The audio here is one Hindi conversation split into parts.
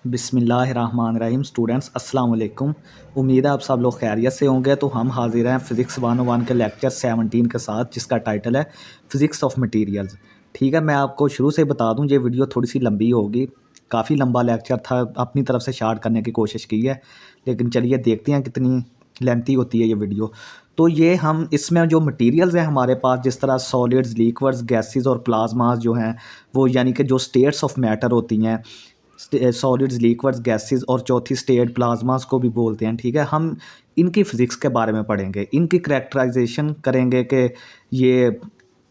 बिस्मिल्लाहिर्रहमानिर्रहीम। स्टूडेंट्स अस्सलाम वालेकुम। उम्मीद है आप सब लोग खैरियत से होंगे। तो हम हाजिर हैं फ़िज़िक्स 101 के लेक्चर 17 के साथ, जिसका टाइटल है फ़िज़िक्स ऑफ मटेरियल्स। ठीक है, मैं आपको शुरू से बता दूं, ये वीडियो थोड़ी सी लंबी होगी। काफ़ी लंबा लेक्चर था, अपनी तरफ से शार्ट करने की कोशिश की है, लेकिन चलिए देखते हैं कितनी लेंथी होती है ये वीडियो। तो ये हम इसमें जो मटेरियल्स हैं हमारे पास, जिस तरह सॉलिड्स, लिक्विड्स, गैसेस और प्लाज्मास जो हैं वो, यानी कि जो स्टेट्स ऑफ मैटर होती हैं, सॉलिड्स, लिक्विड्स, गैसेस, और चौथी स्टेट प्लाज्मास को भी बोलते हैं। ठीक है, हम इनकी फ़िज़िक्स के बारे में पढ़ेंगे, इनकी करैक्टराइजेशन करेंगे कि ये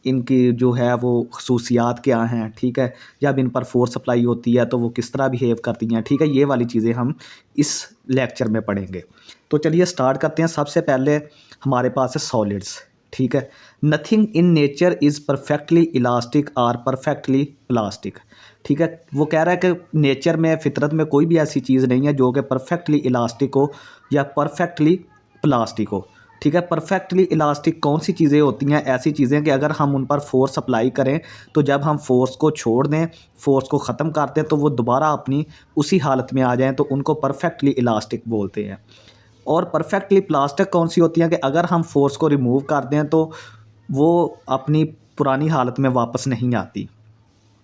इनकी जो है वो खसूसियात क्या हैं। ठीक है, जब इन पर फोर्स अप्लाई होती है तो वो किस तरह बिहेव करती हैं। ठीक है, ये वाली चीज़ें हम इस लेक्चर में पढ़ेंगे। तो चलिए स्टार्ट करते हैं। सबसे पहले हमारे पास है सॉलिड्स। ठीक है, nothing in nature is perfectly elastic और परफेक्टली प्लास्टिक। ठीक है, वो कह रहा है कि नेचर में, फितरत में कोई भी ऐसी चीज़ नहीं है जो कि परफेक्टली इलास्टिक हो या परफेक्टली प्लास्टिक हो। ठीक है, परफेक्टली इलास्टिक कौन सी चीज़ें होती हैं? ऐसी चीज़ें कि अगर हम उन पर फोर्स अप्लाई करें तो जब हम फोर्स को छोड़ दें, फोर्स को ख़त्म कर दें, तो वो दोबारा अपनी उसी हालत में आ जाएं, तो उनको परफेक्टली इलास्टिक बोलते हैं। और परफेक्टली प्लास्टिक कौन सी होती हैं कि अगर हम फोर्स को रिमूव कर दें तो वो अपनी पुरानी हालत में वापस नहीं आती।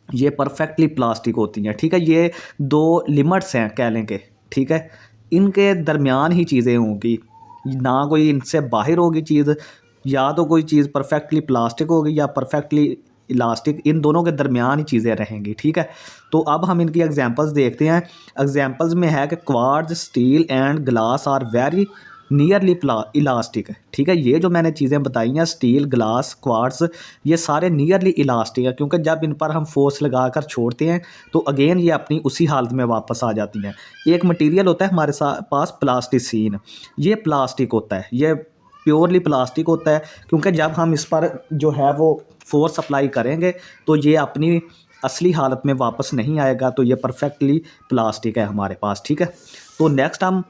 ये परफेक्टली प्लास्टिक होती हैं। ठीक है, ये दो लिमिट्स हैं कह लें कि। ठीक है, इनके दरमियान ही चीज़ें होंगी, ना कोई इनसे बाहर होगी चीज़, या तो कोई चीज़ परफेक्टली प्लास्टिक होगी या परफेक्टली इलास्टिक, इन दोनों के दरमियान ही चीज़ें रहेंगी। ठीक है, तो अब हम इनकी एग्जांपल्स देखते हैं। एग्जांपल्स में है कि quartz, steel and glass are very nearly elastic. ठीक है, ये जो मैंने चीज़ें बताई हैं, स्टील, ग्लास, क्वार्ट्ज, ये सारे नियरली इलास्टिक है, क्योंकि जब इन पर हम फोर्स लगाकर छोड़ते हैं तो अगेन ये अपनी उसी हालत में वापस आ जाती हैं। एक मटेरियल होता है हमारे पास प्लास्टिसीन। ये प्लास्टिक होता है, ये प्योरली प्लास्टिक होता है, क्योंकि जब हम इस पर जो है वो फोर्स अप्लाई करेंगे तो ये अपनी असली हालत में वापस नहीं आएगा। तो ये परफेक्टली प्लास्टिक है हमारे पास। ठीक है, तो नेक्स्ट हम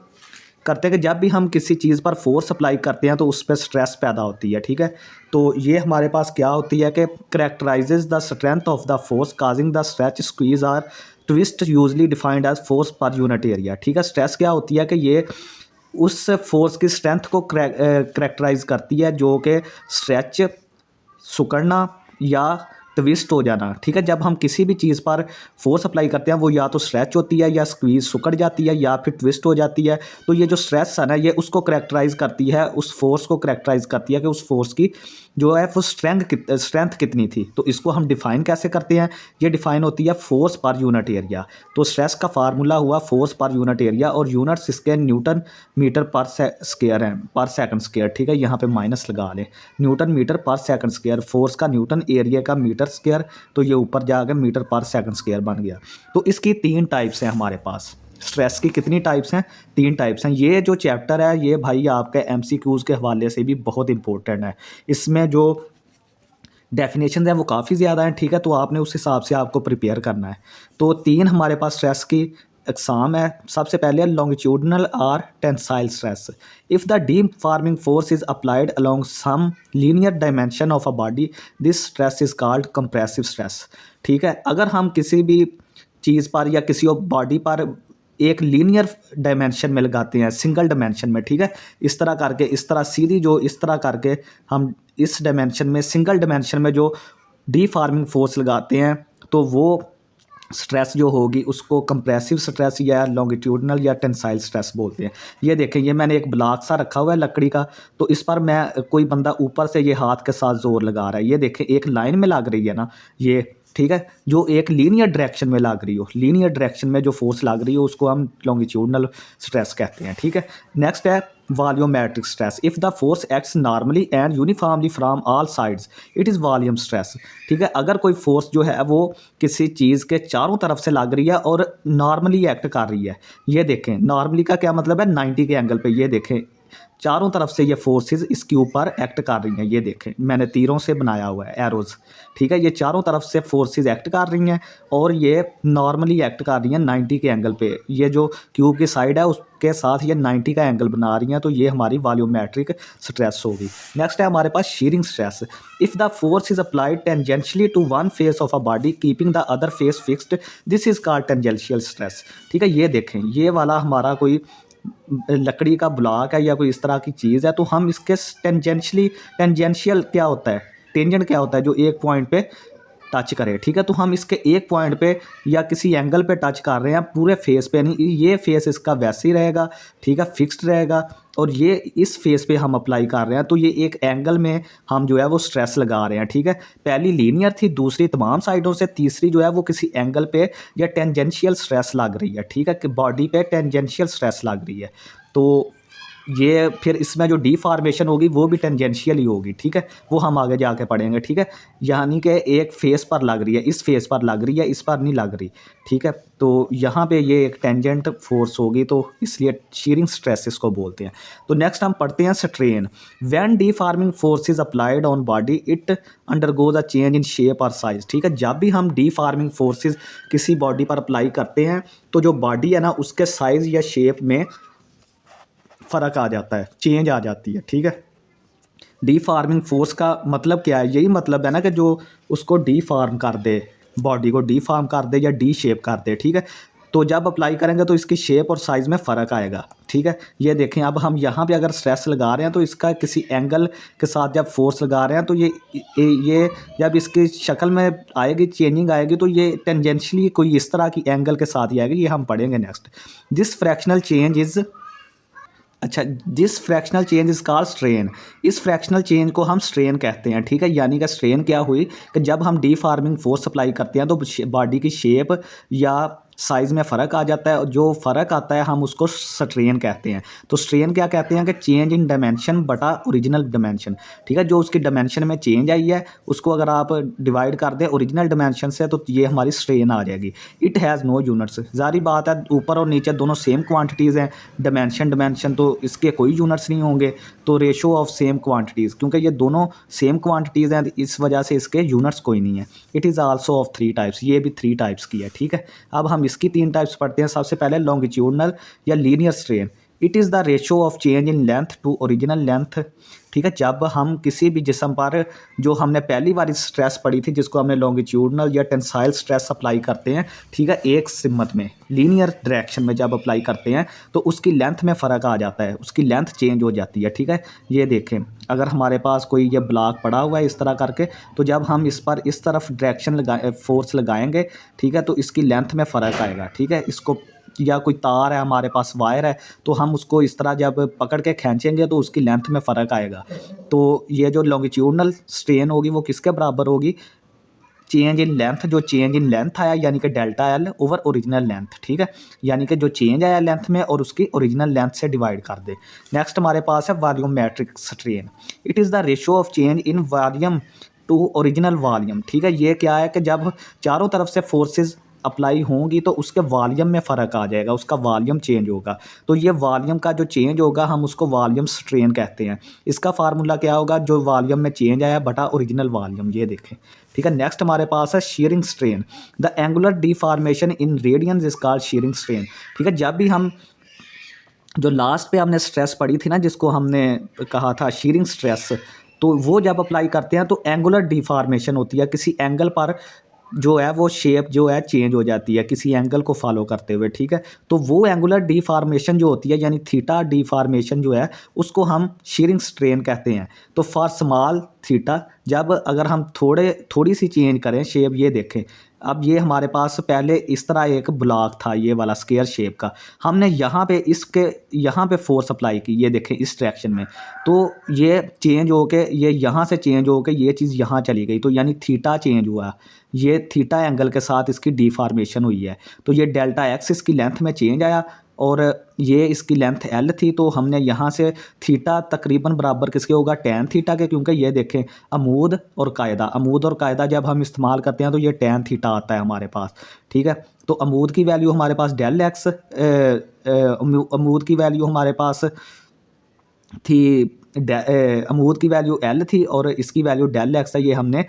करते हैं कि जब भी हम किसी चीज़ पर फोर्स अप्लाई करते हैं तो उस पर स्ट्रेस पैदा होती है। ठीक है, तो ये हमारे पास क्या होती है कि characterises the strength of the force causing the stretch, squeeze or twist, usually defined as force per unit area. ठीक है, स्ट्रेस क्या होती है कि ये उस फोर्स की स्ट्रेंथ को करेक्टराइज करती है, जो कि स्ट्रेच, सिकुड़ना या ट्विस्ट हो जाना। ठीक है, जब हम किसी भी चीज़ पर फोर्स अप्लाई करते हैं वो या तो स्ट्रेच होती है, या स्क्वीज सिकुड़ जाती है, या फिर ट्विस्ट हो जाती है। तो ये जो स्ट्रेस है ना, ये उसको करेक्टराइज करती है, उस फोर्स को करेक्टराइज करती है कि उस फोर्स की जो है वो स्ट्रेंथ कितनी थी। तो इसको हम डिफाइन कैसे करते हैं? ये डिफाइन होती है फोर्स पर यूनिट एरिया। तो स्ट्रेस का फार्मूला हुआ फोर्स पर यूनिट एरिया, और यूनिट्स इसके न्यूटन मीटर पर स्क्वायर हैं, पर सेकंड स्क्वायर। ठीक है, यहाँ पे माइनस लगा लें, Newton meter per second square, force का न्यूटन, एरिया का मीटर स्क्वायर, तो ये ऊपर जाकर मीटर पर सेकंड स्क्वायर बन गया। तो इसकी 3 टाइप्स हैं हमारे पास। स्ट्रेस की कितनी टाइप्स हैं? 3 टाइप्स हैं। ये जो चैप्टर है ये भाई आपके एमसीक्यूज़ के हवाले से भी बहुत इंपॉर्टेंट है। इसमें जो डेफिनेशन है वो काफ़ी ज़्यादा है। ठीक है, तो आपने उस हिसाब से आपको प्रिपेयर करना है। तो 3 हमारे पास स्ट्रेस की एग्जाम है। सबसे पहले लॉन्गिट्यूडनल और tensile stress. If the deforming force is applied along some linear dimension of a body, this stress is called compressive stress. ठीक है, अगर हम किसी भी चीज़ पर या किसी बॉडी पर एक लीनियर डायमेंशन में लगाते हैं, सिंगल डायमेंशन में। ठीक है, इस तरह करके, इस तरह सीधी जो इस तरह करके हम इस डायमेंशन में, सिंगल डायमेंशन में जो डीफॉर्मिंग फोर्स लगाते हैं, तो वो स्ट्रेस जो होगी उसको कंप्रेसिव स्ट्रेस या लॉन्गिट्यूडनल या टेंसाइल स्ट्रेस बोलते हैं। ये देखें, ये मैंने एक ब्लॉक सा रखा हुआ है लकड़ी का, तो इस पर मैं, कोई बंदा ऊपर से ये हाथ के साथ जोर लगा रहा है। ये देखें, एक लाइन में लग रही है ना ये। ठीक है, जो एक लीनियर डायरेक्शन में लग रही हो, लीनियर डायरेक्शन में जो फोर्स लग रही हो उसको हम लॉन्गिट्यूडनल स्ट्रेस कहते हैं। ठीक है, नेक्स्ट है volumetric stress. If the force acts normally and uniformly from all sides, it is volume stress. ठीक है, अगर कोई फोर्स जो है वो किसी चीज़ के चारों तरफ से लग रही है और नॉर्मली एक्ट कर रही है। ये देखें, नॉर्मली का क्या मतलब है? 90 के एंगल पे। ये देखें, चारों तरफ से ये फोर्सेस इसके ऊपर एक्ट कर रही हैं। ये देखें मैंने तीरों से बनाया हुआ है एरोज़, ठीक है। ये चारों तरफ से फोर्सेस एक्ट कर रही हैं और ये नॉर्मली एक्ट कर रही हैं 90 के एंगल पे। ये जो क्यूब की साइड है उसके साथ ये 90 का एंगल बना रही हैं, तो ये हमारी वॉल्यूमेट्रिक स्ट्रेस होगी। नेक्स्ट है हमारे पास shearing stress. If the force is applied tangentially to one face of a body keeping the other face fixed, this is called tangential stress, ठीक है। ये देखें ये वाला हमारा कोई लकड़ी का ब्लॉक है या कोई इस तरह की चीज़ है, तो हम इसके टेंजेंशियल क्या होता है, टेंजेंट क्या होता है, जो एक पॉइंट पे टच करे, ठीक है। तो हम इसके एक पॉइंट पे या किसी एंगल पे टच कर रहे हैं, पूरे फेस पे नहीं, ये फेस इसका वैसे ही रहेगा, ठीक है, फिक्स्ड रहेगा, और ये इस फेस पे हम अप्लाई कर रहे हैं, तो ये एक एंगल में हम जो है वो स्ट्रेस लगा रहे हैं, ठीक है। पहली लीनियर थी, दूसरी तमाम साइडों से, तीसरी जो है वो किसी एंगल पे या टेंजेंशियल स्ट्रेस लग रही है, ठीक है, कि बॉडी पे टेंजेंशियल स्ट्रेस लग रही है। तो ये फिर इसमें जो डीफॉर्मेशन होगी वो भी टेंजेंशियल ही होगी, ठीक है, वो हम आगे जाके पढ़ेंगे, ठीक है। यानी कि एक फेस पर लग रही है, इस फेस पर लग रही है, इस पर नहीं लग रही, ठीक है। तो यहाँ पे ये एक टेंजेंट फोर्स होगी, तो इसलिए शीयरिंग स्ट्रेस इसको बोलते हैं। तो नेक्स्ट हम पढ़ते हैं strain. When deforming force is applied on body it undergoes a change in shape और साइज, ठीक है। जब भी हम डीफॉर्मिंग फोर्सेज किसी बॉडी पर अप्लाई करते हैं तो जो बॉडी है ना उसके साइज़ या शेप में फ़र्क आ जाता है, चेंज आ जाती है, ठीक है। डीफार्मिंग फोर्स का मतलब क्या है, यही मतलब है ना कि जो उसको डीफार्म कर दे, बॉडी को डीफार्म कर दे या डी शेप कर दे, ठीक है। तो जब अप्लाई करेंगे तो इसकी शेप और साइज़ में फ़र्क आएगा, ठीक है। ये देखें अब हम यहाँ पे अगर स्ट्रेस लगा रहे हैं तो इसका किसी एंगल के साथ जब फोर्स लगा रहे हैं तो ये जब इसकी शक्ल में आएगी, चेंजिंग आएगी, तो ये टेंजेंशियली कोई इस तरह की एंगल के साथ ही आएगी, ये हम पढ़ेंगे next. This fractional change is अच्छा, this fractional change is called strain. इस फ्रैक्शनल चेंज को हम स्ट्रेन कहते हैं, ठीक है। यानी कि स्ट्रेन क्या हुई कि जब हम डीफॉर्मिंग फोर्स अप्लाई करते हैं तो बॉडी की शेप या साइज़ में फ़र्क आ जाता है, जो फ़र्क आता है हम उसको स्ट्रेन कहते हैं। तो स्ट्रेन क्या कहते हैं कि चेंज इन डायमेंशन बटा ओरिजिनल डायमेंशन, ठीक है। जो उसकी डायमेंशन में चेंज आई है उसको अगर आप डिवाइड कर दें ओरिजिनल डायमेंशन से तो ये हमारी स्ट्रेन आ जाएगी। इट हैज़ नो यूनिट्स, ज़ाहिर बात है ऊपर और नीचे दोनों सेम क्वांटिटीज़ हैं, डायमेंशन तो इसके कोई यूनिट्स नहीं होंगे, तो रेशो ऑफ सेम क्वांटिटीज़, क्योंकि ये दोनों सेम क्वांटिटीज़ हैं इस वजह से इसके यूनिट्स कोई नहीं है। It is also of 3 types, ये भी 3 टाइप्स की है, ठीक है। अब हम इसकी 3 टाइप्स पढ़ते हैं। सबसे पहले लॉन्गिट्यूडनल या linear strain. It is the ratio of change in length to original length, ठीक है। जब हम किसी भी जिस्म पर जो हमने पहली बार स्ट्रेस पढ़ी थी जिसको हमने लॉन्गिट्यूडनल या टेंसाइल स्ट्रेस अप्लाई करते हैं, ठीक है, एक सिमत में लीनियर डायरेक्शन में जब अप्लाई करते हैं तो उसकी लेंथ में फ़र्क आ जाता है, उसकी लेंथ चेंज हो जाती है, ठीक है। ये देखें अगर हमारे पास कोई ये ब्लॉक पड़ा हुआ है इस तरह करके, तो जब हम इस पर इस तरफ डायरेक्शन फोर्स लगाएंगे, ठीक है, तो इसकी लेंथ में फ़र्क आएगा, ठीक है। इसको या कोई तार है हमारे पास, वायर है, तो हम उसको इस तरह जब पकड़ के खींचेंगे तो उसकी लेंथ में फ़र्क आएगा। तो ये जो लॉन्गिट्यूडनल स्ट्रेन होगी वो किसके बराबर होगी, चेंज इन लेंथ, जो चेंज इन लेंथ आया यानी कि delta L over original length, ठीक है। यानी कि जो चेंज आया लेंथ में और उसकी ओरिजिनल लेंथ से डिवाइड कर दे। नेक्स्ट हमारे पास है volumetric strain. It is the ratio of change in volume to original volume, ठीक है। ये क्या है कि जब चारों तरफ से फोर्सेस अप्लाई होंगी तो उसके वॉल्यूम में फ़र्क आ जाएगा, उसका वॉल्यूम चेंज होगा। तो ये वॉल्यूम का जो चेंज होगा हम उसको वॉल्यूम स्ट्रेन कहते हैं। इसका फार्मूला क्या होगा, जो वॉल्यूम में चेंज आया बटा ओरिजिनल वॉल्यूम, ये देखें, ठीक है। नेक्स्ट हमारे पास है shearing strain. The angular deformation in radiance is called shearing strain, ठीक है। जब भी हम जो लास्ट पे हमने स्ट्रेस पढ़ी थी ना जिसको हमने कहा था शीयरिंग स्ट्रेस, तो वो जब अप्लाई करते हैं तो एंगुलर डिफॉर्मेशन होती है, किसी एंगल पर जो है वो शेप जो है चेंज हो जाती है किसी एंगल को फॉलो करते हुए, ठीक है। तो वो एंगुलर डिफॉर्मेशन जो होती है यानी थीटा डिफॉर्मेशन जो है उसको हम शीयरिंग स्ट्रेन कहते हैं। तो फॉर स्मॉल थीटा जब अगर हम थोड़ी सी चेंज करें शेप, ये देखें अब ये हमारे पास पहले इस तरह एक ब्लॉक था ये वाला स्क्वायर शेप का, हमने यहाँ पे इसके यहाँ पे फोर्स अप्लाई की, ये देखें इस डायरेक्शन में, तो ये चेंज होके ये यहाँ से चेंज होके ये चीज़ यहाँ चली गई, तो यानी थीटा चेंज हुआ, ये थीटा एंगल के साथ इसकी डिफॉर्मेशन हुई है। तो ये डेल्टा एक्स इसकी लेंथ में चेंज आया और ये इसकी लेंथ एल थी, तो हमने यहाँ से थीटा तकरीबन बराबर किसके होगा, टैन थीटा के, क्योंकि ये देखें अमूद और कायदा जब हम इस्तेमाल करते हैं तो ये टैन थीटा आता है हमारे पास, ठीक है। तो अमूद की वैल्यू हमारे पास डेल एक्स, अमूद की वैल्यू हमारे पास थी अमरूद की वैल्यू एल थी और इसकी वैल्यू डेल एक्स है, ये हमने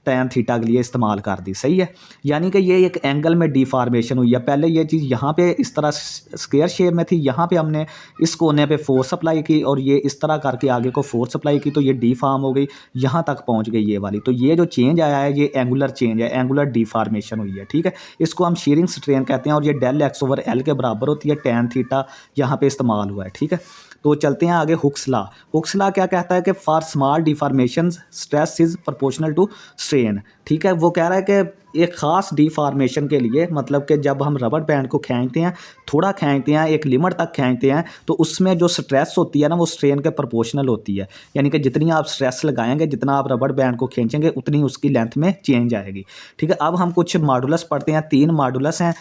टैन थीटा के लिए इस्तेमाल कर दी। सही है, यानी कि ये एक एंगल में डिफॉर्मेशन हुई है। पहले ये चीज़ यहाँ पे इस तरह स्क्वायर शेप में थी, यहाँ पे हमने इस कोने पे फोर्स अप्लाई की और ये इस तरह करके आगे को फोर्स अप्लाई की, तो ये डिफॉर्म हो गई, यहाँ तक पहुँच गई ये वाली। तो ये जो चेंज आया है ये एंगुलर चेंज है, एंगुलर डिफॉर्मेशन हुई है। ठीक है, इसको हम शीयरिंग स्ट्रेन कहते हैं और ये डेल एक्स ओवर एल के बराबर होती है, टैन थीटा यहाँ पे इस्तेमाल हुआ है। ठीक है, तो चलते हैं आगे। Hooke's law. हुक्स लॉ क्या कहता है कि for small deformation stress is proportional to strain. ठीक है, वो कह रहा है कि एक ख़ास डिफॉर्मेशन के लिए, मतलब कि जब हम रबर बैंड को खींचते हैं, थोड़ा खींचते हैं, एक लिमिट तक खींचते हैं, तो उसमें जो स्ट्रेस होती है ना वो स्ट्रेन के प्रोपोर्शनल होती है। यानी कि जितनी आप स्ट्रेस लगाएंगे, जितना आप रबर बैंड को खींचेंगे, उतनी उसकी लेंथ में चेंज आएगी। ठीक है, अब हम कुछ मॉडुलस पढ़ते हैं। 3 मॉडुलस हैं।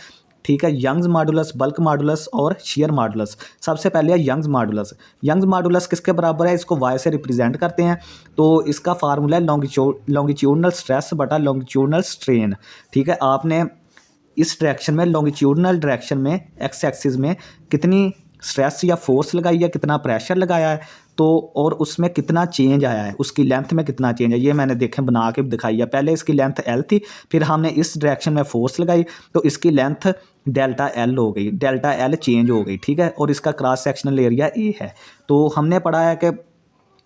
ठीक है, यंग्स मॉडुलस, बल्क मॉडुलस और शियर मॉडुलस। सबसे पहले है यंग्स मॉडुलस। यंग्स मॉडुलस किसके बराबर है? इसको वाई से रिप्रेजेंट करते हैं, तो इसका फार्मूला है लॉन्गिट्यूडनल स्ट्रेस बटा लॉन्गिट्यूडनल स्ट्रेन। ठीक है, आपने इस डायरेक्शन में, लॉन्गिट्यूडनल डायरेक्शन में, एक्स एक्सिस में कितनी स्ट्रेस या फोर्स लगाई है, कितना प्रेशर लगाया है, तो और उसमें कितना चेंज आया है, उसकी लेंथ में कितना चेंज है, ये मैंने देखें बना के दिखाई है। पहले इसकी लेंथ एल थी, फिर हमने इस डायरेक्शन में फोर्स लगाई, तो इसकी लेंथ डेल्टा एल हो गई, डेल्टा एल चेंज हो गई। ठीक है, और इसका क्रॉस सेक्शनल एरिया ए है। तो हमने पढ़ा है कि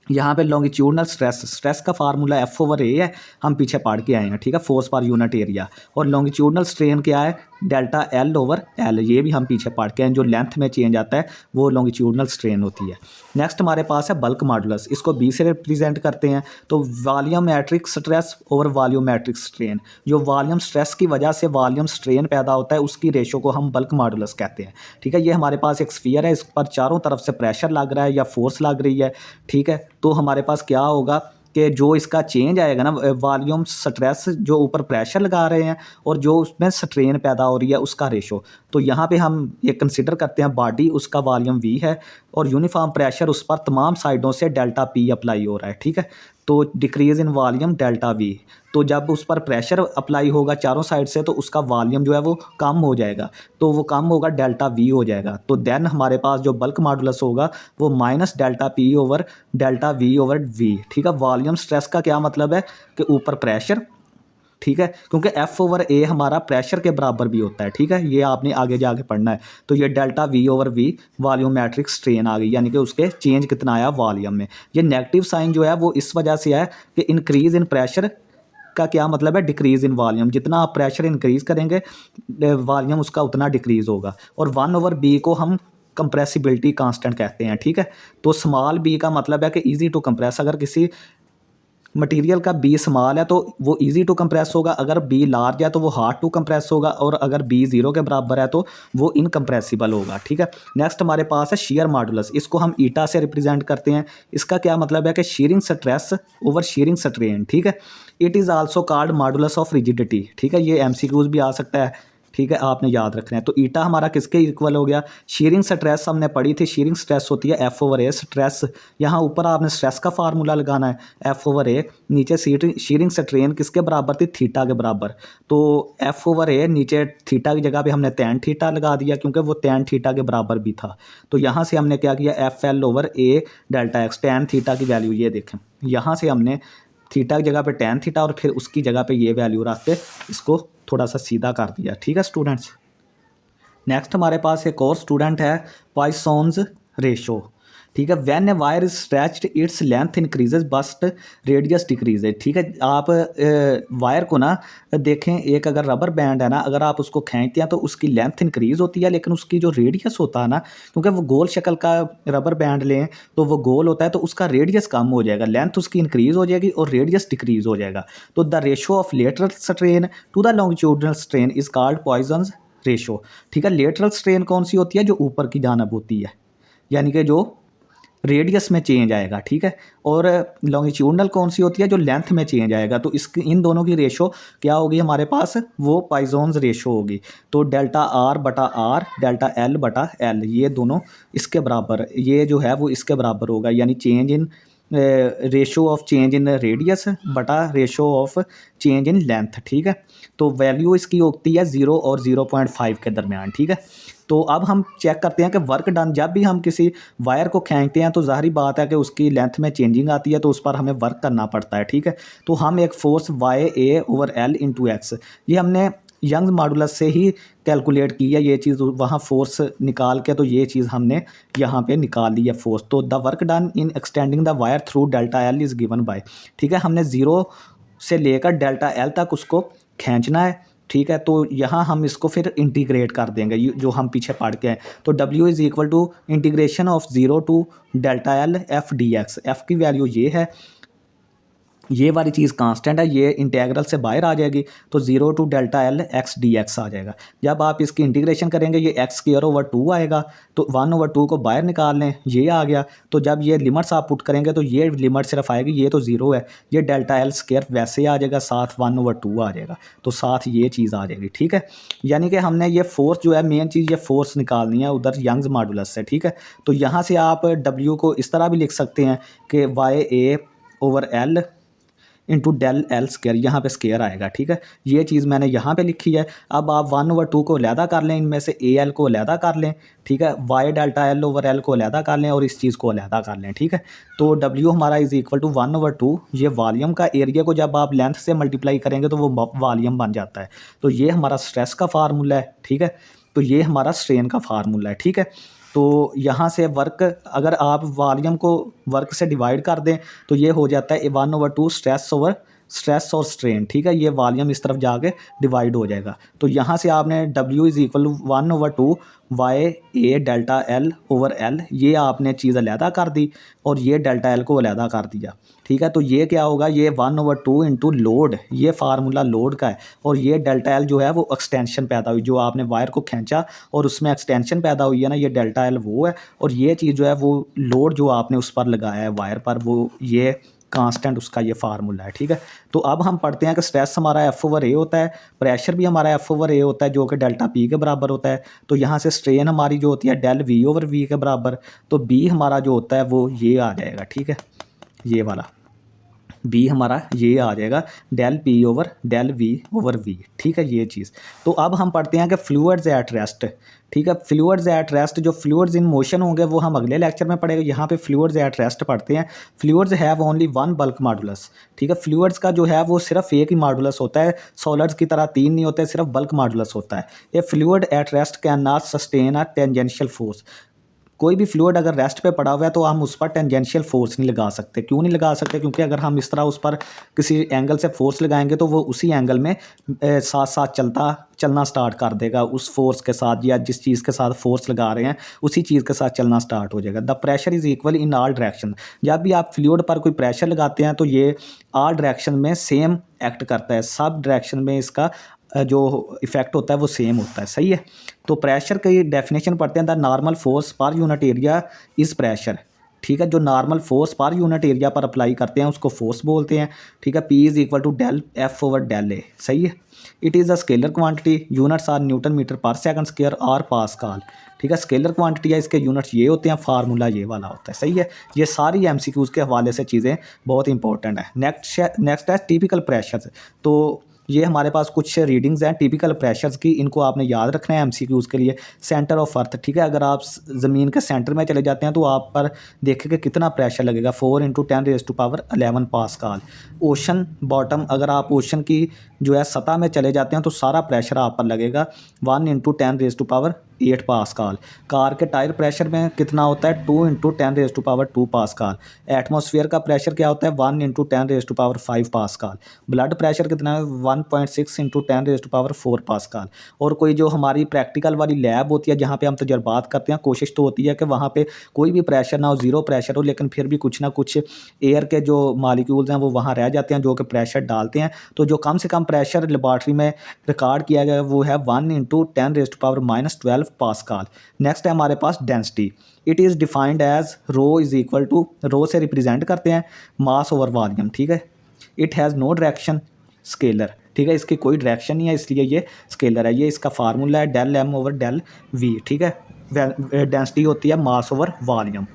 यहाँ पे लॉन्गिट्यूडनल स्ट्रेस का फार्मूला एफ ओवर ए है, हम पीछे पढ़ के आए हैं। ठीक है, फोर्स पर यूनिट एरिया। और लॉन्गिट्यूडनल स्ट्रेन क्या है? डेल्टा एल ओवर एल, ये भी हम पीछे पढ़ के आए हैं। जो लेंथ में चेंज आता है वो लॉन्गिट्यूडनल स्ट्रेन होती है। नेक्स्ट हमारे पास है बल्क मॉडुलस। इसको बी से रिप्रेजेंट करते हैं, तो volumetric stress over volumetric strain. जो वॉल्यूम स्ट्रेस की वजह से वॉल्यूम स्ट्रेन पैदा होता है, उसकी रेशो को हम बल्क मॉडुलस कहते हैं। ठीक है, ये हमारे पास एक स्फीयर है, इस पर चारों तरफ से प्रेशर लग रहा है या फोर्स लग रही है। ठीक है, तो हमारे पास क्या होगा कि जो इसका चेंज आएगा ना, वॉल्यूम स्ट्रेस जो ऊपर प्रेशर लगा रहे हैं और जो उसमें स्ट्रेन पैदा हो रही है, उसका रेशो। तो यहाँ पे हम ये कंसिडर करते हैं बॉडी, उसका वॉल्यूम वी है और यूनिफॉर्म प्रेशर उस पर तमाम साइडों से डेल्टा पी अप्लाई हो रहा है। ठीक है, तो decrease in volume delta we. तो जब उस पर प्रेशर अप्लाई होगा चारों साइड से, तो उसका वॉल्यूम जो है वो कम हो जाएगा, तो वो कम होगा, डेल्टा वी हो जाएगा। तो देन हमारे पास जो बल्क मॉडुलस होगा वो minus delta P over delta V over V. ठीक है, वॉल्यूम स्ट्रेस का क्या मतलब है कि ऊपर प्रेशर। ठीक है, क्योंकि एफ ओवर ए हमारा प्रेशर के बराबर भी होता है। ठीक है, ये आपने आगे जाके पढ़ना है। तो ये delta V over V volumetric strain आ गई, यानी कि उसके चेंज कितना आया वॉल्यूम में। ये नेगेटिव साइन जो है वो इस वजह से है कि इंक्रीज इन प्रेशर का क्या मतलब है? Decrease in volume. जितना आप प्रेशर इंक्रीज करेंगे, वॉल्यूम उसका उतना डिक्रीज होगा। और 1 ओवर बी को हम कंप्रेसिबिलिटी कांस्टेंट कहते हैं। ठीक है, तो स्मॉल बी का मतलब है कि इजी टू कंप्रेस। अगर किसी मटेरियल का बी स्मॉल है तो वो इजी टू कंप्रेस होगा, अगर बी लार्ज है तो वो हार्ड टू कंप्रेस होगा, और अगर बी 0 के बराबर है तो वो इनकम्प्रेसिबल होगा। ठीक है, नेक्स्ट हमारे पास है शियर मॉडुलस। इसको हम ईटा से रिप्रेजेंट करते हैं। इसका क्या मतलब है कि shearing stress over shearing strain. ठीक है, it is also called modulus of rigidity. ठीक है, ये एमसीक्यूज भी आ सकता है। ठीक है, आपने याद रखना है। तो ईटा हमारा किसके इक्वल हो गया? शीयरिंग स्ट्रेस हमने पढ़ी थी, शीयरिंग स्ट्रेस होती है एफ ओवर ए। स्ट्रेस यहाँ ऊपर आपने स्ट्रेस का फार्मूला लगाना है, एफ ओवर ए। नीचे शीयरिंग स्ट्रेन किसके बराबर थी? थीटा के बराबर। तो एफ ओवर ए, नीचे थीटा की जगह पे हमने टैन थीटा लगा दिया, क्योंकि वो टैन थीटा के बराबर भी था। तो यहाँ से हमने क्या किया? एफ एल ओवर ए डेल्टा एक्स, टैन थीटा की वैल्यू ये देखें। यहाँ से हमने थीटा की जगह पे टैन थीटा और फिर उसकी जगह पे ये वैल्यू रख के इसको थोड़ा सा सीधा कर दिया। ठीक है स्टूडेंट्स, नेक्स्ट हमारे पास एक और स्टूडेंट है, पॉइसॉन्स रेशो। ठीक है, when a wire is stretched its length increases but radius decreases. ठीक है, आप वायर को ना देखें, एक अगर रबर बैंड है ना, अगर आप उसको खींचते हैं तो उसकी लेंथ इंक्रीज होती है, लेकिन उसकी जो रेडियस होता है ना, क्योंकि वो गोल शक्ल का रबर बैंड लें तो वो गोल होता है, तो उसका रेडियस कम हो जाएगा, लेंथ उसकी इंक्रीज हो जाएगी और रेडियस डिक्रीज हो जाएगा। तो the ratio of lateral strain to the longitudinal strain is called Poisson's ratio. ठीक है, लेटरल स्ट्रेन कौन सी होती है? जो ऊपर की जानब होती है, यानी कि जो रेडियस में चेंज आएगा। ठीक है, और लॉन्गिट्यूडनल कौन सी होती है? जो लेंथ में चेंज आएगा। तो इसकी इन दोनों की रेशो क्या होगी हमारे पास? वो पॉइसॉन्स रेशो होगी। तो डेल्टा आर बटा आर, डेल्टा एल बटा एल, ये दोनों इसके बराबर, ये जो है वो इसके बराबर होगा, यानी change in ratio of change in radius बटा ratio of change in length, ठीक है। तो वैल्यू इसकी होती है 0 और 0.5 के दरमियान, ठीक है। तो अब हम चेक करते हैं कि वर्क डन, जब भी हम किसी वायर को खींचते हैं तो ज़ाहिर बात है कि उसकी लेंथ में चेंजिंग आती है, तो उस पर हमें वर्क करना पड़ता है, ठीक है। तो हम एक फोर्स YA/L × X, ये हमने यंग्स मॉडुलस से ही कैलकुलेट की है ये चीज़, वहाँ फोर्स निकाल के तो ये चीज़ हमने यहाँ पे निकाल ली है फोर्स। तो the work done in extending the wire through ΔL is given by, ठीक है। हमने 0 से लेकर ΔL तक उसको खींचना है, ठीक है। तो यहाँ हम इसको फिर इंटीग्रेट कर देंगे, जो हम पीछे पढ़ के हैं। तो W is equal to integration of 0 to ΔL F dx, F की वैल्यू ये है, ये वाली चीज़ कांस्टेंट है, ये इंटेग्रल से बाहर आ जाएगी, तो 0 टू ΔL X dx आ जाएगा। जब आप इसकी इंटीग्रेशन करेंगे ये x² आएगा, तो 1/2 को बाहर निकाल लें, ये आ गया। तो जब ये लिमिट्स आप पुट करेंगे तो ये लिमिट सिर्फ आएगी, ये तो 0 है, ये ΔL² वैसे आ जाएगा, साथ 1/2 आ जाएगा, तो साथ ये चीज़ आ जाएगी, ठीक है। यानी कि हमने ये फोर्स जो है, मेन चीज़ ये फोर्स निकालनी है उधर यंग्स मॉडुलस से, ठीक है। तो यहाँ से आप W को इस तरह भी लिख सकते हैं कि YA/L इंटू ΔL², यहाँ पे स्केयर आएगा, ठीक है। ये चीज़ मैंने यहाँ पे लिखी है। अब आप 1/2 को अलहदा कर लें, इनमें से AL को अलहदा कर लें, ठीक है। Y∆L/L को अलहदा कर लें और इस चीज़ को अलहदा कर लें, ठीक है। तो W हमारा इज़ इक्वल टू 1/2, ये वॉल्यूम का एरिया को जब आप लेंथ से मल्टीप्लाई करेंगे तो वो वॉल्यूम बन जाता है। तो ये हमारा स्ट्रेस का फार्मूला है, ठीक है। तो ये हमारा स्ट्रेन का फार्मूला है, ठीक है। तो यहाँ से वर्क, अगर आप वॉल्यूम को वर्क से डिवाइड कर दें तो ये हो जाता है 1/2 स्ट्रेस और स्ट्रेन, ठीक है। ये वॉल्यूम इस तरफ जाके डिवाइड हो जाएगा। तो यहाँ से आपने W इज़ इक्वल 1/2 YA∆L/L, ये आपने चीज़ अलहदा कर दी और ये ΔL को अलहदा कर दिया, ठीक है। तो ये क्या होगा, ये 1/2 इंटू लोड, ये फार्मूला लोड का है, और ये ΔL जो है वो एक्सटेंशन पैदा हुई, जो आपने वायर को खींचा और उसमें एक्सटेंशन पैदा हुई है ना, ये ΔL वो है, और ये चीज़ जो है वो लोड जो आपने उस पर लगाया है वायर पर, वो ये कांस्टेंट उसका ये फार्मूला है, ठीक है। तो अब हम पढ़ते हैं कि स्ट्रेस हमारा F/A होता है, प्रेशर भी हमारा F/A होता है जो कि ΔP के बराबर होता है। तो यहाँ से स्ट्रेन हमारी जो होती है ΔV/V के बराबर, तो B हमारा जो होता है वो ये आ जाएगा, ठीक है। ये वाला B हमारा ये आ जाएगा ΔP/ΔV/V, ठीक है, ये चीज़। तो अब हम पढ़ते हैं कि फ्लूइड्स एट रेस्ट, ठीक है। फ्लूइड्स एट रेस्ट, जो फ्लूइड्स इन मोशन होंगे वो हम अगले लेक्चर में पढ़ेंगे। यहाँ पे फ्लूइड्स एट रेस्ट पढ़ते हैं। Fluids have only 1 bulk modulus, ठीक है। फ्लूइड्स का जो है वो सिर्फ एक ही मॉडुलस होता है, सॉलिड्स की तरह 3 नहीं होते, सिर्फ बल्क मॉडुलस होता है। ए fluid at rest can not sustain a tangential force, कोई भी फ्लूइड अगर रेस्ट पे पड़ा हुआ है तो हम उस पर टेंजेंशियल फोर्स नहीं लगा सकते। क्यों नहीं लगा सकते? क्योंकि अगर हम इस तरह उस पर किसी एंगल से फोर्स लगाएंगे तो वो उसी एंगल में साथ साथ चलना स्टार्ट कर देगा उस फोर्स के साथ, या जिस चीज़ के साथ फोर्स लगा रहे हैं उसी चीज़ के साथ चलना स्टार्ट हो जाएगा। The pressure is equal in all direction, जब भी आप फ्लूइड पर कोई प्रेशर लगाते हैं तो ये ऑल डायरेक्शन में सेम एक्ट करता है, सब डायरेक्शन में इसका जो इफेक्ट होता है वो सेम होता है, सही है। तो प्रेशर की डेफिनेशन पढ़ते हैं, the normal force per unit area is pressure, ठीक है। जो normal force per unit area पर अप्लाई करते हैं उसको फोर्स बोलते हैं, ठीक है। P is equal to ΔF/ΔA, सही है। It is a scalar quantity, units are newton meter per second square और पास्कल, ठीक है। स्केलर क्वांटिटी है, इसके यूनिट्स ये होते हैं, फार्मूला ये वाला होता है, सही है। ये सारी MCQs के हवाले से चीज़ें बहुत इंपॉर्टेंट है। नेक्स्ट है टिपिकल प्रेशर्स। तो ये हमारे पास कुछ रीडिंग्स हैं टिपिकल प्रेशर्स की, इनको आपने याद रखना है MCQs के लिए। सेंटर ऑफ अर्थ, ठीक है। अगर आप ज़मीन के सेंटर में चले जाते हैं तो आप पर देखें कि कितना प्रेशर लगेगा, 4 × 10⁻11 पास्कल। ओशन बॉटम, अगर आप ओशन की जो है सतह में चले जाते हैं तो सारा प्रेशर आप पर लगेगा 1 × 10⁸ पास्कल। कार के टायर प्रेशर में कितना होता है, 2 × 10⁻2 पास्कल। एटमॉस्फेयर का प्रेशर क्या होता है, 1 × 10⁵ पास्कल। ब्लड प्रेशर कितना है, 1.6 × 10⁴ पास्कल। और कोई जो हमारी प्रैक्टिकल वाली लैब होती है जहाँ पे हम तजर्बात करते हैं, कोशिश तो होती है कि वहाँ पे कोई भी प्रेशर ना हो, ज़ीरो प्रेशर हो, लेकिन फिर भी कुछ ना कुछ एयर के जो मालिक्यूल्स हैं वो वहाँ रह जाते हैं जो कि प्रेशर डालते हैं। तो जो कम से कम प्रेशर लेबॉर्ट्री में रिकॉर्ड किया गया वो है 1 × 10⁻12 पास्कल। नेक्स्ट है हमारे पास density. It is defined as rho is equal to, rho से रिप्रेजेंट करते हैं मास ओवर वॉल्यूम, ठीक है। It has no direction, scalar, ठीक है। इसकी कोई डायरेक्शन नहीं है इसलिए ये स्केलर है। ये इसका फार्मूला है ΔM/ΔV, ठीक है। डेंसिटी होती है मास ओवर वॉल्यूम।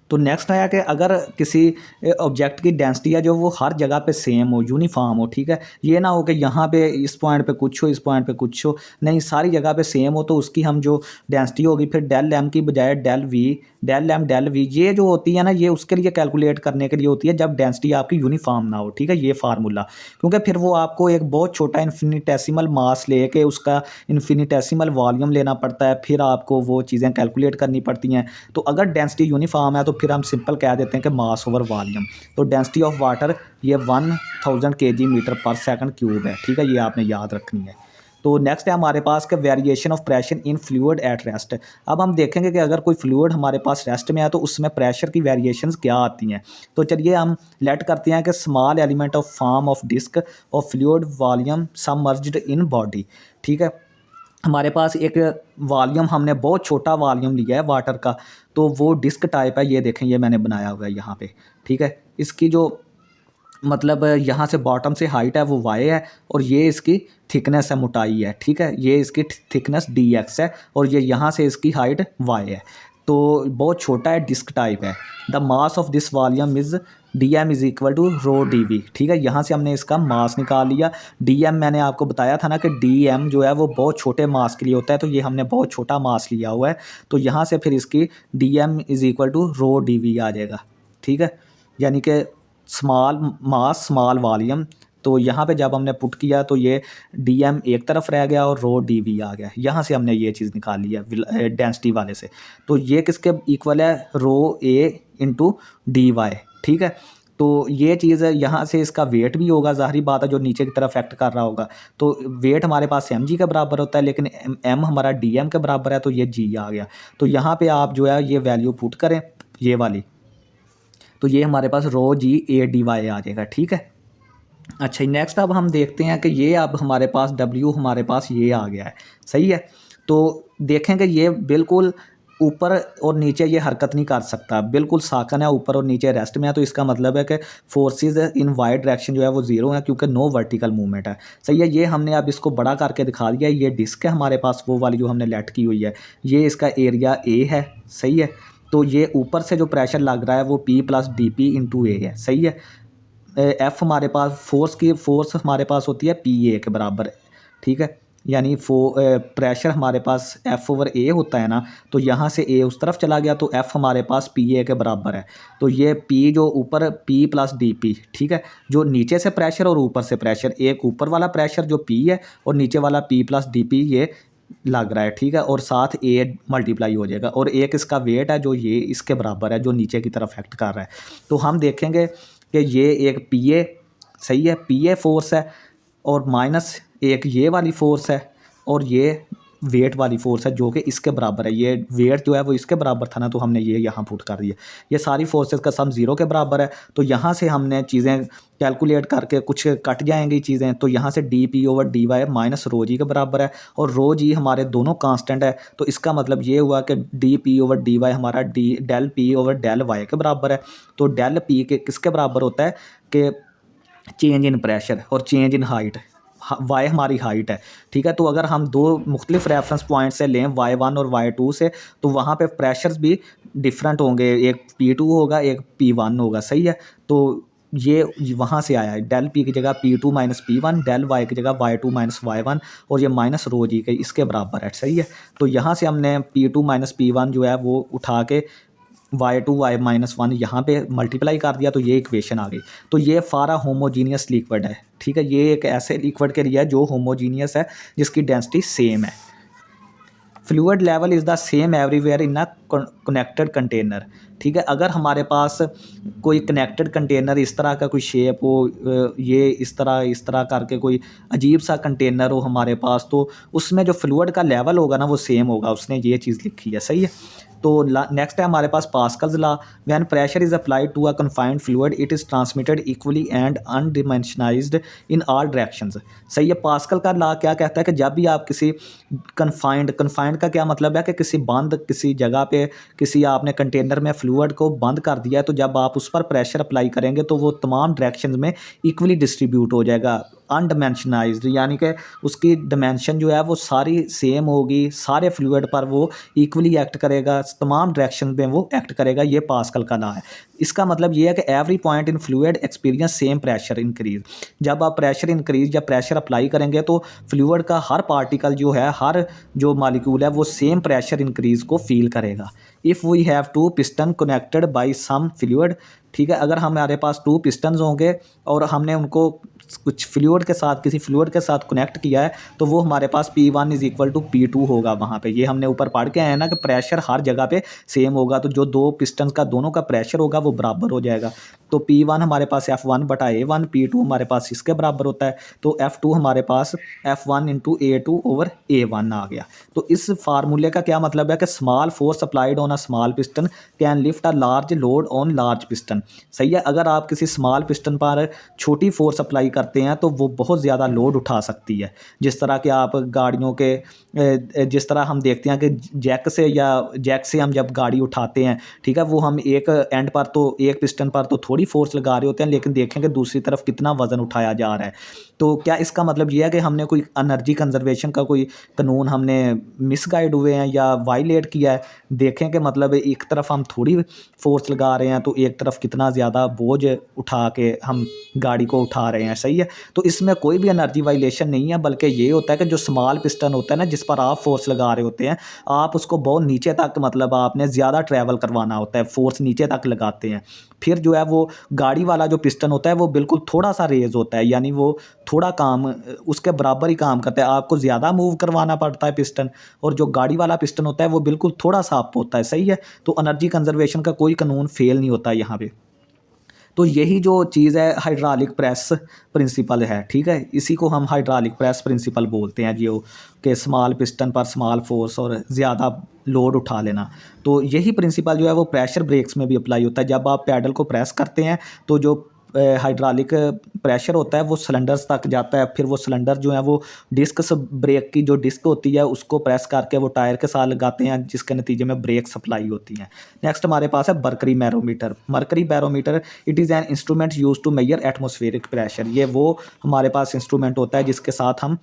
तो नेक्स्ट आया कि अगर किसी ऑब्जेक्ट की डेंसिटी है जो वो हर जगह पे सेम हो, यूनिफॉर्म हो, ठीक है, ये ना हो कि यहाँ पे इस पॉइंट पे कुछ हो, इस पॉइंट पे कुछ हो, नहीं सारी जगह पे सेम हो, तो उसकी हम जो डेंसिटी होगी फिर डेल एम की बजाय del V, del M del V, ये जो होती है ना ये उसके लिए कैलकुलेट करने के लिए होती है जब डेंसिटी आपकी यूनिफॉर्म ना हो, ठीक है, ये फार्मूला। क्योंकि फिर वो आपको एक बहुत छोटा इन्फिनिटेसिमल मास लेके उसका इन्फिनिटेसिमल वॉल्यूम लेना पड़ता है, फिर आपको वो चीज़ें कैलकुलेट करनी पड़ती हैं। तो अगर डेंसिटी यूनिफॉर्म है तो फिर हम सिंपल कह देते हैं कि मास ओवर वॉल्यूम। तो डेंसिटी ऑफ वाटर ये 1000 kg metre per second cube है, ठीक है, ये आपने याद रखनी है। तो नेक्स्ट है हमारे पास का variation of pressure in fluid at rest. अब हम देखेंगे कि अगर कोई फ्लूइड हमारे पास रेस्ट में है तो उसमें प्रेशर की वेरिएशंस क्या आती हैं। तो चलिए हम लेट करते हैं कि small element of form of disc of fluid volume submerged in body, ठीक है, हमारे पास एक वॉल्यूम हमने बहुत छोटा वॉल्यूम लिया है वाटर का, तो वो डिस्क टाइप है, ये देखें ये मैंने बनाया हुआ है यहाँ पे, ठीक है, इसकी जो मतलब यहाँ से बॉटम से हाइट है वो वाई है और ये इसकी थिकनेस है, मोटाई है, ठीक है, ये इसकी थिकनेस डी एक्स है और ये यहाँ से इसकी हाइट वाई है। तो बहुत छोटा है, डिस्क टाइप है। The mass of this volume is D M is equal to rho D V, ठीक है, यहाँ से हमने इसका मास निकाल लिया। डी एम मैंने आपको बताया था ना कि डी एम जो है वो बहुत छोटे मास के लिए होता है, तो ये हमने बहुत छोटा मास लिया हुआ है, तो यहाँ से फिर इसकी D M is equal to rho D V आ जाएगा, ठीक है, यानी कि स्मॉल मास स्मॉल वॉल्यूम। तो यहाँ पे जब हमने पुट किया तो ये डी एम एक तरफ रह गया और रो डी वी आ गया, यहाँ से हमने ये चीज़ निकाल लिया डेंसिटी वाले से। तो ये किसके इक्वल है, रो ए इंटू डी वाई, ठीक है। तो ये चीज़ है, यहाँ से इसका वेट भी होगा, ज़ाहिरी बात है, जो नीचे की तरफ इफेक्ट कर रहा होगा। तो वेट हमारे पास एम जी के बराबर होता है, लेकिन एम हमारा डी एम के बराबर है, तो ये जी आ गया। तो यहाँ पे आप जो है ये वैल्यू पुट करें, ये वाली, तो ये हमारे पास रो जी ए डी वाई आ जाएगा, ठीक है। अच्छा नेक्स्ट अब हम देखते हैं कि ये अब हमारे पास डब्ल्यू हमारे पास ये आ गया है, सही है। तो देखेंगे ये बिल्कुल ऊपर और नीचे ये हरकत नहीं कर सकता, बिल्कुल साकन है, ऊपर और नीचे रेस्ट में है, तो इसका मतलब है कि फोर्सेस इन वाई डायरेक्शन जो है वो ज़ीरो है, क्योंकि नो वर्टिकल मूवमेंट है, सही है। ये हमने अब इसको बड़ा करके दिखा दिया है। ये डिस्क है हमारे पास, वो वाली जो हमने लेट की हुई है, ये इसका एरिया ए है, सही है। तो ये ऊपर से जो प्रेशर लग रहा है वो P plus D P into A है, सही है। एफ़ हमारे पास फोर्स हमारे पास होती है पी ए के बराबर, ठीक है, यानी प्रेशर हमारे पास एफ़ ओवर ए होता है ना, तो यहाँ से ए उस तरफ चला गया तो एफ़ हमारे पास पी ए के बराबर है। तो ये पी जो ऊपर पी प्लस डी पी, ठीक है, जो नीचे से प्रेशर और ऊपर से प्रेशर, एक ऊपर वाला प्रेशर जो पी है और नीचे वाला पी प्लस डी पी ये लग रहा है, ठीक है, और साथ ए मल्टीप्लाई हो जाएगा और एक इसका वेट है जो ये इसके बराबर है, जो नीचे की तरफ एक्ट कर रहा है। तो हम देखेंगे कि ये एक पी ए, सही है, पी ए फोर्स है और माइनस एक ये वाली फोर्स है और ये वेट वाली फोर्स है जो कि इसके बराबर है। ये वेट जो है वो इसके बराबर था ना, तो हमने ये यहाँ पुट कर दिया। ये सारी फोर्सेस का सम ज़ीरो के बराबर है, तो यहाँ से हमने चीज़ें कैलकुलेट करके कुछ कट जाएंगी चीज़ें, तो यहाँ से D P over D Y minus rho G के बराबर है और रो जी हमारे दोनों कांस्टेंट है। तो इसका मतलब ये हुआ कि D P over D Y हमारा del P over del Y के बराबर है। तो डेल पी के किसके बराबर होता है कि चेंज इन प्रेशर और चेंज इन हाइट, वाई हमारी हाइट है, ठीक है। तो अगर हम दो मुख्तलिफ रेफरेंस पॉइंट से लें y1 और y2 से, तो वहाँ पे प्रेशर्स भी डिफरेंट होंगे, एक P2 होगा एक P1 होगा, सही है। तो ये वहाँ से आया है, डेल पी की जगह P2 minus P1, del Y की जगह y2 माइनस y1 और ये माइनस रो जी के इसके बराबर है, सही है। तो यहाँ से हमने P2 माइनस P1 जो है वो उठा के y2 y-1 यहाँ पे मल्टीप्लाई कर दिया, तो ये इक्वेशन आ गई। तो ये फारा होमोजीनियस लिक्विड है, ठीक है, ये एक ऐसे लिक्विड के लिए है जो होमोजीनियस है, जिसकी डेंसिटी सेम है। Fluid level is the same everywhere in a connected container, ठीक है। अगर हमारे पास कोई कनेक्टेड कंटेनर इस तरह का कोई शेप हो, ये इस तरह करके कोई अजीब सा कंटेनर हो हमारे पास, तो उसमें जो फ्लूइड का लेवल होगा ना वो सेम होगा, उसने ये चीज़ लिखी है, सही है। तो नेक्स्ट है हमारे पास Pascal's law, when pressure is applied to a confined fluid it is transmitted equally and undiminished in all directions, सही है। पास्कल का लॉ क्या कहता है कि जब भी आप किसी कन्फाइंड का क्या मतलब है कि किसी बंद किसी जगह पे किसी आपने कंटेनर में फ्लूइड को बंद कर दिया है, तो जब आप उस पर प्रेशर अप्लाई करेंगे तो वो तमाम डायरेक्शंस में इक्वली डिस्ट्रीब्यूट हो जाएगा, अनडिमेंशनाइज्ड, यानी कि उसकी डिमेंशन जो है वो सारी सेम होगी, सारे फ्लूइड पर वो इक्वली एक्ट करेगा, तमाम डायरेक्शन में वो एक्ट करेगा। ये पास्कल का लॉ है। इसका मतलब ये है कि every point in fluid experience same pressure increase. जब आप प्रेशर इंक्रीज या प्रेशर अप्लाई करेंगे तो फ्लूइड का हर पार्टिकल जो है, हर जो मॉलिक्यूल है वो सेम प्रेशर इंक्रीज को फील करेगा। If we have two piston connected by some fluid, ठीक है, अगर हमारे पास 2 पिस्टन्स होंगे और हमने उनको कुछ फ्लूइड के साथ, किसी फ्लूइड के साथ कनेक्ट किया है, तो वो हमारे पास P1 is equal to P2 होगा वहाँ पे। ये हमने ऊपर पढ़ के आए हैं ना कि प्रेशर हर जगह पे सेम होगा, तो जो 2 पिस्टन्स का दोनों का प्रेशर होगा वो बराबर हो जाएगा। तो P1 हमारे पास F1/A1, P2 हमारे पास इसके बराबर होता है, तो F2 हमारे पास F1 इंटू A2/A1 आ गया। तो इस फार्मूले का क्या मतलब है कि small force applied on a small piston can lift a large load on large piston. सही है, अगर आप किसी स्मॉल पिस्टन पर छोटी फोर्स अप्लाई करते हैं तो वो बहुत ज़्यादा लोड उठा सकती है। जिस तरह कि आप गाड़ियों के जिस तरह हम देखते हैं कि जैक से हम जब गाड़ी उठाते हैं, ठीक है, वो हम एक एंड पर तो, एक पिस्टन पर तो थोड़ी फोर्स लगा रहे होते हैं, लेकिन देखें कि दूसरी तरफ कितना वज़न उठाया जा रहा है। तो क्या इसका मतलब ये है कि हमने कोई एनर्जी कंजर्वेशन का कोई कानून हमने मिसगाइड हुए हैं या वायलेट किया है? देखें कि मतलब एक तरफ हम थोड़ी फोर्स लगा रहे हैं तो एक तरफ कितना ज़्यादा बोझ उठा के हम गाड़ी को उठा रहे हैं। सही है, तो इसमें कोई भी एनर्जी वायलेशन नहीं है, बल्कि ये होता है कि जो स्मॉल पिस्टन होता है ना, जिस पर आप फोर्स लगा रहे होते हैं, आप उसको बहुत नीचे तक, मतलब आपने ज़्यादा ट्रैवल करवाना होता है, फोर्स नीचे तक लगाते हैं। फिर जो है वो गाड़ी वाला जो पिस्टन होता है वो बिल्कुल थोड़ा सा रेज होता है, यानी वो थोड़ा काम उसके बराबर ही काम करता है। आपको ज़्यादा मूव करवाना पड़ता है पिस्टन, और जो गाड़ी वाला पिस्टन होता है वो बिल्कुल थोड़ा सा अप होता है। सही है, तो एनर्जी कंजर्वेशन का कोई कानून फेल नहीं होता यहाँ पे। तो यही जो चीज़ है हाइड्रोलिक प्रेस प्रिंसिपल है, ठीक है, इसी को हम हाइड्रोलिक प्रेस प्रिंसिपल बोलते हैं, जो कि स्मॉल पिस्टन पर स्मॉल फोर्स और ज़्यादा लोड उठा लेना। तो यही प्रिंसिपल जो है वो प्रेशर ब्रेक्स में भी अप्लाई होता है। जब आप पैडल को प्रेस करते हैं तो जो हाइड्रोलिक प्रेशर होता है वो सिलेंडर्स तक जाता है, फिर वो सिलेंडर जो है वो डिस्क ब्रेक की जो डिस्क होती है उसको प्रेस करके वो टायर के साथ लगाते हैं, जिसके नतीजे में ब्रेक सप्लाई होती हैं। नेक्स्ट हमारे पास है mercury barometer. Mercury barometer it is an instrument use to measure atmospheric pressure. ये वो हमारे पास इंस्ट्रूमेंट होता है जिसके साथ हम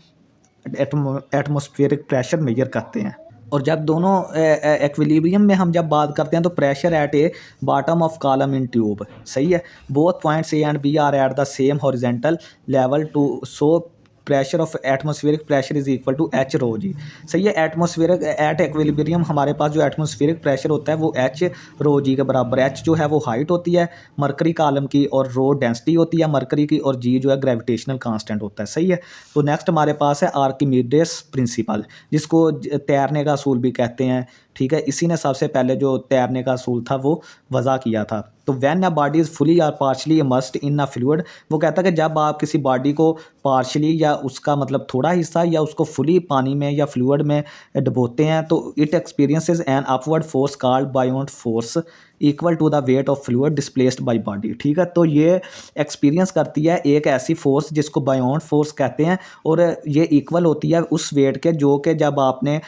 एटमॉस्फेरिक प्रेशर मेजर करते हैं। और जब दोनों एक्विलिब्रियम में हम जब बात करते हैं तो pressure at a bottom of column in tube. सही है, both points A and B are at the same horizontal level too so pressure of atmospheric pressure is equal to H rho G. सही है, एटमॉस्फेरिक एट एक्विलिब्रियम हमारे पास जो एटमॉस्फेरिक प्रेशर होता है वो एच रो जी के बराबर है। एच जो है वो हाइट होती है मरकरी कॉलम की, और रो डेंसिटी होती है मरकरी की, और जी जो है ग्रेविटेशनल कांस्टेंट होता है। सही है, तो नेक्स्ट हमारे पास है आर्किमिडीज प्रिंसिपल, जिसको तैरने का असूल भी कहते हैं। ठीक है, इसी ने सबसे पहले जो तैरने का असूल था वो वज़ा किया था। तो when a body is fully और partially immersed in a fluid, वो कहता है कि जब आप किसी बॉडी को पार्शली या उसका मतलब थोड़ा हिस्सा या उसको फुली पानी में या फ्लूइड में डुबोते हैं तो it experiences an upward force called buoyant force equal to the weight of fluid displaced by body. ठीक है, तो ये एक्सपीरियंस करती है एक ऐसी फोर्स जिसको बायोंट फोर्स कहते हैं, और ये इक्वल होती है उस वेट के जो कि जब आपने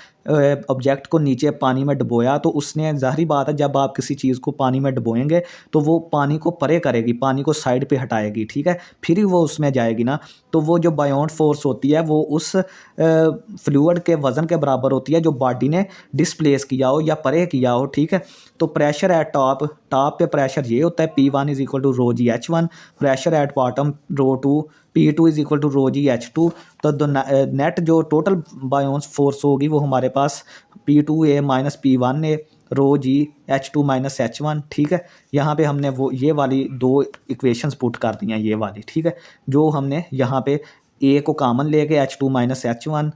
ऑब्जेक्ट को नीचे पानी में डुबोया तो उसने, ज़ाहिर बात है, जब आप किसी चीज़ को पानी में डुबोएंगे तो वो पानी को परे करेगी, पानी को साइड पे हटाएगी। ठीक है, फिर ही वो उसमें जाएगी ना। तो वो जो बायोंट फोर्स होती है वो उस फ्लूइड के वज़न के बराबर होती है जो बॉडी ने डिस्प्लेस किया हो या परे किया हो। ठीक है, तो प्रेशर एट टॉप पे प्रेशर ये होता है P1 is equal to rho G H1, pressure at bottom रो2 P2 is equal to rho G H2। तो नेट जो टोटल बायोंस फोर्स होगी वो हमारे पास P2A माइनस P1A रो जी H2 माइनस H1। ठीक है, यहाँ पे हमने वो ये वाली दो इक्वेशंस पुट कर दी हैं, ये वाली। ठीक है, जो हमने यहाँ पे A को कॉमन लेके H2 माइनस H1,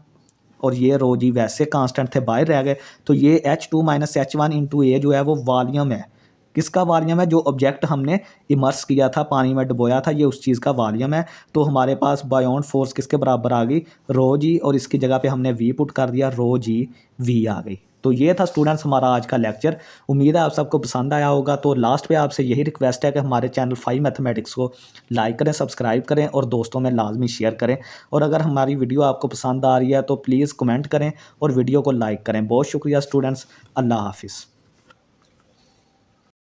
और ये रो जी वैसे कांस्टेंट थे बाहर रह गए, तो ये H2 माइनस H1 इंटू ए जो है वो वॉल्यूम है। किसका वॉल्यूम है? जो ऑब्जेक्ट हमने इमर्स किया था, पानी में डुबोया था, ये उस चीज़ का वॉल्यूम है। तो हमारे पास बायोंट फोर्स किसके बराबर आ गई? रो जी, और इसकी जगह पे हमने वी पुट कर दिया, रो जी वी आ गई। तो ये था स्टूडेंट्स हमारा आज का लेक्चर। उम्मीद है आप सबको पसंद आया होगा। तो लास्ट पे आपसे यही रिक्वेस्ट है कि हमारे चैनल 5 मैथमेटिक्स को लाइक करें, सब्सक्राइब करें और दोस्तों में लाजमी शेयर करें। और अगर हमारी वीडियो आपको पसंद आ रही है तो प्लीज़ कमेंट करें और वीडियो को लाइक करें। बहुत शुक्रिया स्टूडेंट्स, अल्लाह हाफिज़।